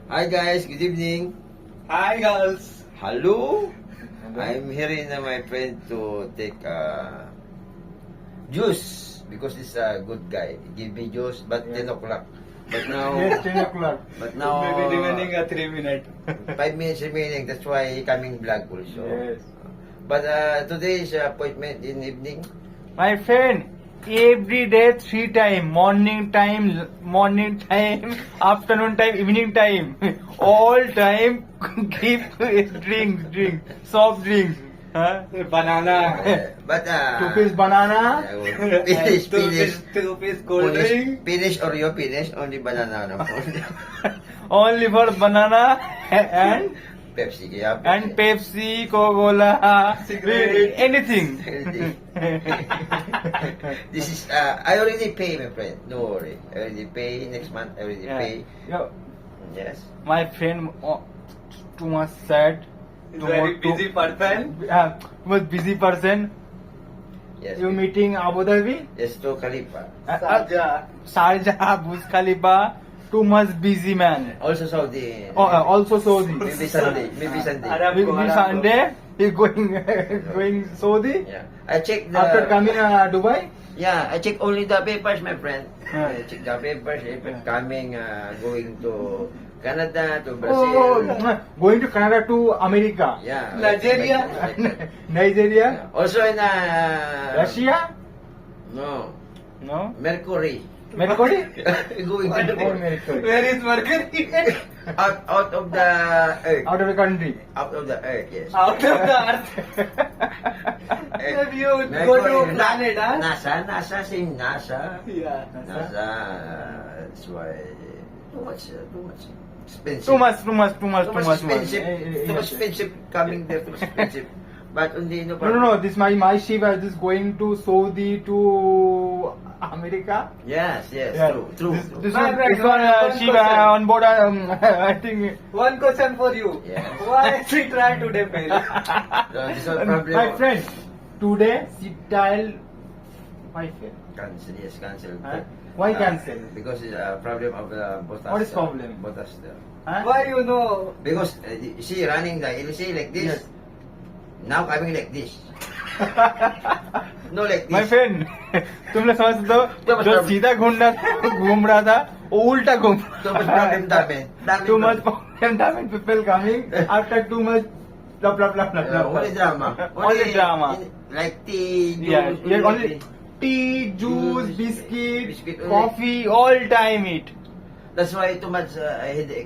Hi guys, good evening. Hi girls. Hello. I'm here in my friend to take juice because he's a good guy. Give me juice, but 10 o'clock. But now, Yes, 10 o'clock. but now, Maybe remaining a 3 minute. 5 minutes remaining. That's why coming vlog also. Yes. But today's appointment in evening. My friend, every day 3 time, morning time, afternoon time, evening time, all time give drink, soft drinks. Huh? Banana. But 2 piece banana. finish. Two piece cold drink. Finish Oreo, finish only banana na po. Only for banana and Pepsi kaya. Pepsi, Coca-Cola, Cigarette. anything. This is I already pay, my friend. No worry. I already pay next month. I already Yeah. pay. Yo, Yes. my friend, too much sad. Very busy person. Too much busy person. Yes. You meeting Abu Dhabi? Yes, to Khalifa. Sharjah. Sharjah, Burj Khalifa. Too much busy man. Also Saudi. Also Saudi. Maybe Sunday. Maybe Sunday. Arab. Maybe Sunday he going Saudi. Yeah. I check the. After coming Dubai. Yeah, I check only the papers, my friend. Yeah. I check the papers. If it's coming, going to Canada, to Oh, Brazil. going to Canada to America. Yeah. Nigeria. Nigeria. Also in Russia? No. No. Mercury. Mercury? Going Oh, to Mercury. Where is Mercury? out of the earth. Out of the country. Out of the earth, yes. Out of the earth. Maybe you would go to planet, huh? NASA, same NASA. Yeah. NASA, that's why too much expensive. Too much. Too much expensive coming there, too much expensive. But only No. This my Shiva is going to Saudi to America. Yes, Yeah. true. This Right, one, one Shiva question. on board. I think. One question for you. Yes. Why she try today fail? This is problem. My friend, today she tell my friend. Cancel. Huh? Why cancel? Because it's a problem of the botas. What is problem? Botas. Huh? Why you know? Because see running the LC like this. Yes. Now coming like this. No like this. My friend, तुम लोग समझ दो जो सीधा घूम रहा था वो उल्टा घूम Too much problem dami. Too much problem damage people coming after too much Only drama. Only drama. Like tea, juice. Yeah, only tea, juice, Biscuit, biscuit, only. coffee, all time eat. That's why too much headache.